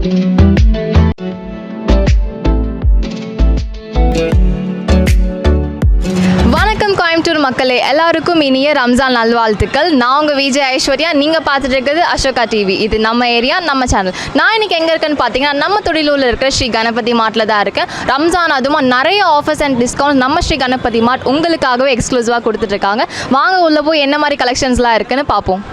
வணக்கம் கோயம்புத்தூர் மக்களே, எல்லாருக்கும் இனிய ரம்ஜான் நல்வாழ்த்துக்கள். நான் உங்கள் விஜய் ஐஸ்வர்யா. நீங்கள் பார்த்துட்டு இருக்கிறது அசோகா டிவி. இது நம்ம ஏரியா, நம்ம சேனல். நான் இன்னைக்கு எங்கே இருக்கேன்னு பார்த்தீங்கன்னா, நம்ம தொழிலூரில் இருக்கிற ஸ்ரீ கணபதி மார்ட்டில் தான் இருக்கேன். ரம்ஜான் அதுவும் நிறைய ஆஃபர்ஸ் அண்ட் டிஸ்கவுண்ட் நம்ம ஸ்ரீ கணபதி மார்ட் உங்களுக்காகவே எக்ஸ்க்ளூசிவாக கொடுத்துட்ருக்காங்க. வாங்க உள்ளே போய் என்ன மாதிரி கலெக்ஷன்ஸ்லாம் இருக்குன்னு பார்ப்போம்.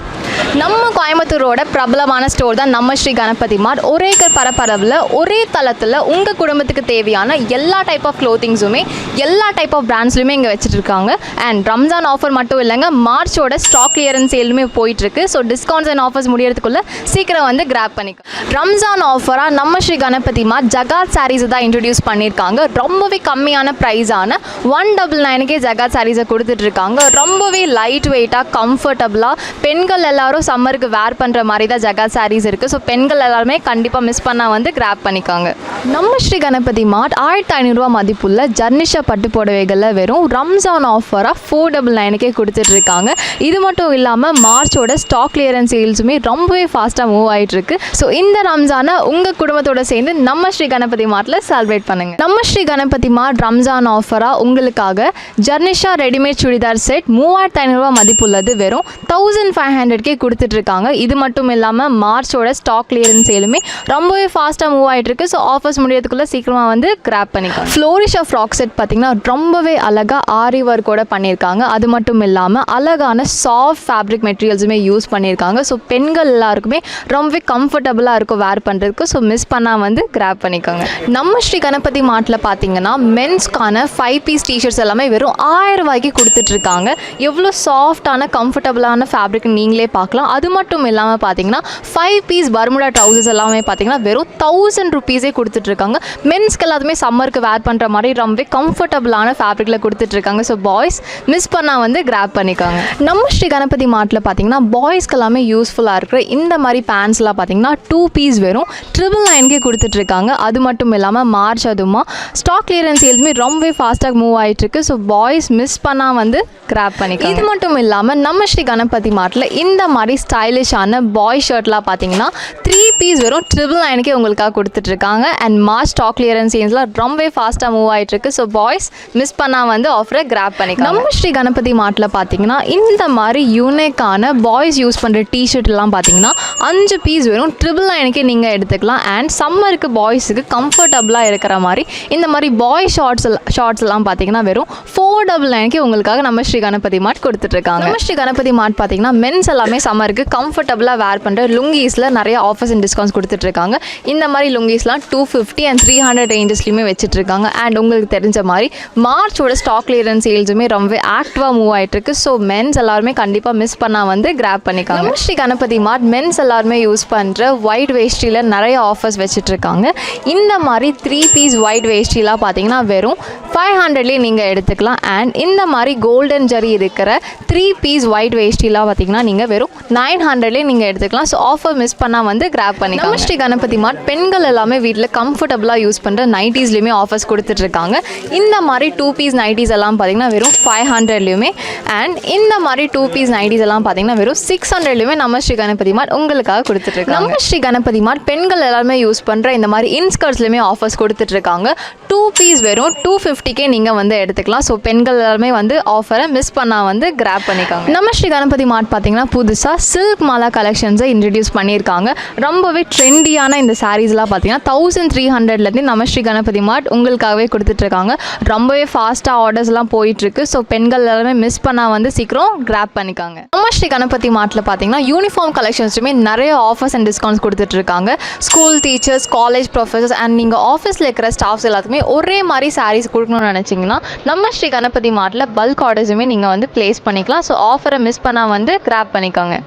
நம்ம கோயம்புத்தூரோட பிரபலமான ஸ்டோர் தான் நம்ம ஸ்ரீ கணபதி மார்ட். ஒரே ஏக்கர் பரப்பளவில் ஒரே தளத்தில் உங்கள் குடும்பத்துக்கு தேவையான எல்லா டைப் ஆஃப் க்ளோத்திங்ஸுமே எல்லா டைப் ஆஃப் பிராண்ட்ஸ்லையுமே இங்கே வச்சுட்டு இருக்காங்க. அண்ட் ரம்ஜான் ஆஃபர் மட்டும் இல்லைங்க, மார்ச்சோட ஸ்டாக் கிளியரன்ஸ் சேலுமே போயிட்டுருக்கு. ஸோ டிஸ்கவுண்ட்ஸ் அண்ட் ஆஃபர்ஸ் முடியறதுக்குள்ளே சீக்கிரம் வந்து கிராப் பண்ணிக்கோ. ரம்ஜான் ஆஃபராக நம்ம ஸ்ரீ கணபதி மார்ட் ஜகாத் சாரீஸை தான் இன்ட்ரடியூஸ் பண்ணியிருக்காங்க. ரொம்பவே கம்மியான ப்ரைஸான 199 ஜகாத் சாரீஸை கொடுத்துட்ருக்காங்க. ரொம்பவே லைட் வெயிட்டாக கம்ஃபர்டபுளாக பெண்கள் எல்லாரும் சம்மருக்கு வேர் பண்ணுற மாதிரி தான் ஜகாத் சாரீஸ் இருக்குது. ஸோ பெண்கள் எல்லாருமே கண்டிப்பாக மிஸ் பண்ணால் வந்து கிராப் பண்ணிக்காங்க. நம்ம ஸ்ரீ கணபதி மார்ட் 1500 மதிப்புள்ள ஜர்னிஷா பட்டு புடவைகளில் வெறும் ரம்ஜான் ஆஃபராக 499 கொடுத்துட்ருக்காங்க. இது மட்டும் இல்லாமல் மார்ச்சோட ஸ்டாக் கிளியரன்ஸ் சேல்ஸுமே ரொம்பவே ஃபாஸ்ட்டாக மூவ் ஆகிட்டுருக்கு. ஸோ இந்த ரம்ஜானை உங்கள் குடும்பத்தோடு சேர்ந்து நம்ம ஸ்ரீ கணபதி மார்ட்டில் செலிப்ரேட் பண்ணுங்கள். நம்ம ஸ்ரீ கணபதி மார்ட் ரம்ஜான் ஆஃபராக உங்களுக்காக ஜர்னிஷா ரெடிமேட் சுடிதார் செட் 3500 மதிப்புள்ளது வெறும் 1500 கொடுத்துட்ருக்காங்க. இது மட்டும் இல்லாமல் மார்ச்சோட ஸ்டாக் கிளியரன்ஸ் சேலுமே ரொம்பவே ஃபாஸ்ட்டாக மூவ் ஆகிட்டுருக்கு. ஸோ ஆஃபர்ஸ் முடியறதுக்குள்ளே சீக்கிரமாக வந்து கிராப் பண்ணிக்கலாம். ஃப்ளோரிஷா ஃப்ராக் செட் பார்த்திங்கன்னா ரொம்பவே அழகாக ஆரி ஒர்க்கோட பண்ணியிருக்காங்க. அது மட்டும் இல்லாமல் அழகான சாஃப்ட் ஃபேப்ரிக் மெட்டீரியல்ஸுமே யூஸ் பண்ணியிருக்காங்க. ஸோ பெண்கள் எல்லாருக்குமே ரொம்பவே கம்ஃபர்டபுளாக இருக்கும் வேர் பண்ணுறதுக்கு. ஸோ மிஸ் பண்ணால் வந்து கிராப் பண்ணிக்கோங்க. நம்ம ஸ்ரீ கணபதி மார்ட்டில் பார்த்தீங்கன்னா மென்ஸ்க்கான 5 பீஸ் டிஷர்ட்ஸ் எல்லாமே வெறும் 1000 ரூபாய்க்கு கொடுத்துட்ருக்காங்க. எவ்வளோ சாஃப்டான கம்ஃபர்டபுளான ஃபேப்ரிக் நீங்களே பார்க்கலாம். அது மட்டும் இல்லாமல் பார்த்தீங்கன்னா 5 பீஸ் பர்முடா ட்ரவுசர்ஸ் எல்லாமே பார்த்தீங்கன்னா வெறும் 1000 ருபீஸே கொடுத்துட்ருக்காங்க. மென்ஸ்க்கு எல்லாத்துமே சம்மருக்கு வேர் பண்ணுற மாதிரி ரொம்பவே கம்ஃபர்டபுளான ஃபேப்ரிக்கில் கொடுத்துட்ருக்காங்க. ஸோ பாய்ஸ் மிஸ் பண்ணால் வந்து கிராப் பண்ணிக்காங்க. நம்ம ஸ்ரீ கணபதி மார்ட்டில் பார்த்தீங்கன்னா பாய்ஸ்க்கு எல்லாமே யூஸ்ஃபுல்லாக இருக்கிற இந்த மாதிரி பேண்ட்ஸ்லாம் பார்த்தீங்கன்னா 2 பீஸ் வெறும் 999 கொடுத்துட்ருக்காங்க. அது மட்டும் இல்லாமல் மார்ச் அதுமா ஸ்டாக் கிளியரன்ஸ் சேல்ஸுமே ரொம்பவே ஃபாஸ்ட்டாக மூவ் ஆகிட்டுருக்கு. ஸோ பாய்ஸ் மிஸ் பண்ணால் வந்து கிராப் பண்ணிக்காங்க. இது மட்டும் இல்லாமல் நம்ம ஸ்ரீ கணபதி மார்ட்டில் இந்த மாதிரி ஸ்டைலிஷான பாய் ஷர்ட்லாம் பார்த்தீங்கன்னா 3 பீஸ் வெறும் 999 உங்களுக்காக கொடுத்துட்ருக்காங்க. அண்ட் மார்ச் ஸ்டாக் கிளியரன்ஸ் சேல்ஸ்லாம் ரொம்பவே ஃபாஸ்ட்டாக மூவ் ஆகிட்டுருக்கு. ஸோ பாய்ஸ் மிஸ் பண்ணால் வந்து ஆஃபரை கிராப் பண்ணிக்கலாம். நம்ம ஸ்ரீ கணபதி மார்ட்டில் பார்த்தீங்கன்னா இந்த மாதிரி யூனிக்கான பாய்ஸ் யூஸ் பண்ணுற டிஷர்ட்லாம் பார்த்தீங்கன்னா 5 பீஸ் வெறும் 999 நீங்கள் எடுத்துக்கலாம். அண்ட் சம்மருக்கு பாய்ஸுக்கு கம்ஃபர்டபுளாக இருக்கிற மாதிரி இந்த மாதிரி பாய் ஷார்ட்ஸ் எல்லாம் பார்த்தீங்கன்னா வெறும் 499 உங்களுக்காக நம்ம ஸ்ரீ கணபதி மார்ட் கொடுத்துட்ருக்காங்க. நம்ம ஸ்ரீ கணபதி மார்ட் பார்த்தீங்கன்னா மென்ஸ் எல்லாமே சம்மருக்கு கம்ஃபர்டபுளாக வேர் பண்ணுற லுங்கீஸில் நிறைய ஆஃபர்ஸ் அண்ட் டிஸ்கவுண்ட்ஸ் கொடுத்துட்ருக்காங்க. இந்த மாதிரி லுங்கீஸ்லாம் 250 and 300 ரேஞ்சஸ்லையுமே வச்சுட்ருக்காங்க. அண்ட் உங்களுக்கு தெரிஞ்ச மாதிரி மார்ச்சோட ஸ்டாக் கிளியரன்ஸ் சேல்ஸுமே ரொம்பவே ஆக்டிவாக மூவ் ஆகிட்டுருக்கு. ஸோ மென்ஸ் எல்லாருமே கண்டிப்பாக மிஸ் பண்ணால் வந்து கிராப் பண்ணிக்காங்க. நம்ம ஸ்ரீ கணபதி மார்ட் மென்ஸ் எல்லாருமே யூஸ் பண்ணுற ஒயிட் வேஷ்டியில் நிறைய ஆஃபர்ஸ் வச்சுட்ருக்காங்க. இந்த மாதிரி 3 பீஸ் ஒயிட் வேஷ்டிலாம் பார்த்தீங்கன்னா வெறும் 500லேயே நீங்கள் எடுத்துக்கலாம். அண்ட் இந்த மாதிரி கோல்டன் ஜரி இருக்கிற 3 பீஸ் ஒயிட் வேஷ்டிலாம் பார்த்தீங்கன்னா நீங்கள் வெறும் 900லேயே நீங்கள் எடுத்துக்கலாம். ஸோ ஆஃபர் மிஸ் பண்ணால் வந்து கிராப் பண்ணி. நம்ம ஸ்ரீ கணபதி மார்ட் பெண்கள் எல்லாமே வீட்டில் கம்ஃபர்டபுளாக யூஸ் பண்ணுற நைட்டிஸ்லையுமே ஆஃபர்ஸ் கொடுத்துட்ருக்காங்க. இந்த மாதிரி 2 பீஸ் நைட்டிஸ் எல்லாம் பார்த்தீங்கன்னா வெறும் 500லையுமே அண்ட் இந்த மாதிரி 2 பீஸ் நைட்டிஸ் எல்லாம் பார்த்தீங்கன்னா வெறும் 600லையுமே நம்ம ஸ்ரீ கணபதி மார்ட் உங்களுக்காக கொடுத்துட்ருக்காங்க. நம்ம ஸ்ரீ கணபதி மார்ட் பெண்கள் எல்லாருமே யூஸ் பண்ணுற இந்த மாதிரி இன்ஸ்கர்ட்ஸ்லையுமே ஆஃபர்ஸ் கொடுத்துட்ருக்காங்க. 2 பீஸ் வெறும் 250க்கே நீங்கள் வந்து எடுத்துக்கலாம். ஸோ பெண்கள் எல்லாருமே வந்து ஆஃபரை மிஸ் பண்ணால் வந்து கிராப் பண்ணிக்காங்க. நம்ம ஸ்ரீ கணபதி மார்ட் பார்த்தீங்கன்னா புதுசாக சில்க் மாலா கலெக்ஷன்ஸை இன்ட்ரடியூஸ் பண்ணியிருக்காங்க. ரொம்பவே ட்ரெண்டியான இந்த சாரீஸ்லாம் பார்த்தீங்கன்னா 1300லேருந்து நம்ம ஸ்ரீ கணபதி மார்ட் உங்களுக்காகவே கொடுத்துட்ருக்காங்க. ரொம்பவே ஃபாஸ்ட்டாக ஆர்டர்ஸ்லாம் போயிட்டுருக்கு. ஸோ பெண்கள் எல்லாருமே மிஸ் பண்ணால் வந்து சீக்கிரம் கிராப் பண்ணிக்காங்க. நம்ம ஸ்ரீ கணபதி மார்ட்டில் பார்த்தீங்கன்னா யூனிஃபார்ம் கலெக்ஷன்ஸுமே நிறைய ஆஃபர்ஸ் அண்ட் டிஸ்கவுண்ட்ஸ் கொடுத்துட்ருக்காங்க. School teachers, college professors and நீங்கள் ஆஃபீஸில் இருக்கிற ஸ்டாஃப்ஸ் எல்லாத்துக்குமே ஒரே மாதிரி சாரீஸ் கொடுக்கணும்னு நினச்சிங்கன்னா நம்ம ஸ்ரீ கணபதி மார்ட்டில் பல்க் ஆர்டர்ஸுமே நீங்கள் வந்து ப்ளேஸ் பண்ணிக்கலாம். ஸோ ஆஃபரை மிஸ் பண்ணால் வந்து கிராப் பண்ணிக்கோங்க.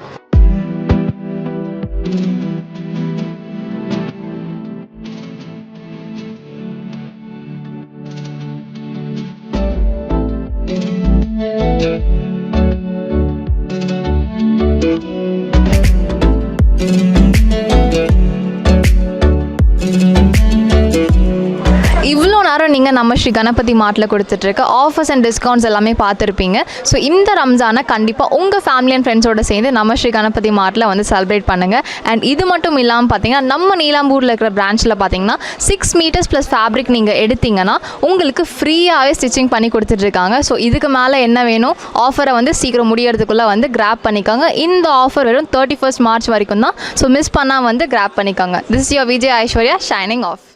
நீங்கள் நம்ம ஸ்ரீ கணபதி மார்ட்டில் கொடுத்துட்ருக்க ஆஃபர்ஸ் அண்ட் டிஸ்கவுண்ட்ஸ் எல்லாமே பார்த்துருப்பீங்க. ஸோ இந்த ரம்ஜானை கண்டிப்பாக உங்கள் ஃபேமிலி அண்ட் ஃப்ரெண்ட்ஸோடு சேர்ந்து நம்ம ஸ்ரீ கணபதி மார்ட்டில் வந்து செலிப்ரேட் பண்ணுங்கள். அண்ட் இது மட்டும் இல்லாமல் பார்த்தீங்கன்னா நம்ம நீலாம்பூரில் இருக்கிற பிரான்ச்சில் பார்த்தீங்கன்னா 6 மீட்டர்ஸ் ப்ளஸ் ஃபேப்ரிக் நீங்கள் எடுத்தீங்கன்னா உங்களுக்கு ஃப்ரீயாகவே ஸ்டிச்சிங் பண்ணி கொடுத்துட்ருக்காங்க. ஸோ இதுக்கு மேலே என்ன வேணும், ஆஃபரை வந்து சீக்கிரம் முடியறதுக்குள்ளே வந்து கிராப் பண்ணிக்காங்க. இந்த ஆஃபர் வெறும் 31 மார்ச் வரைக்கும் தான். ஸோ மிஸ் பண்ணால் வந்து கிராப் பண்ணிக்காங்க. This your Vijay Aishwarya shining of.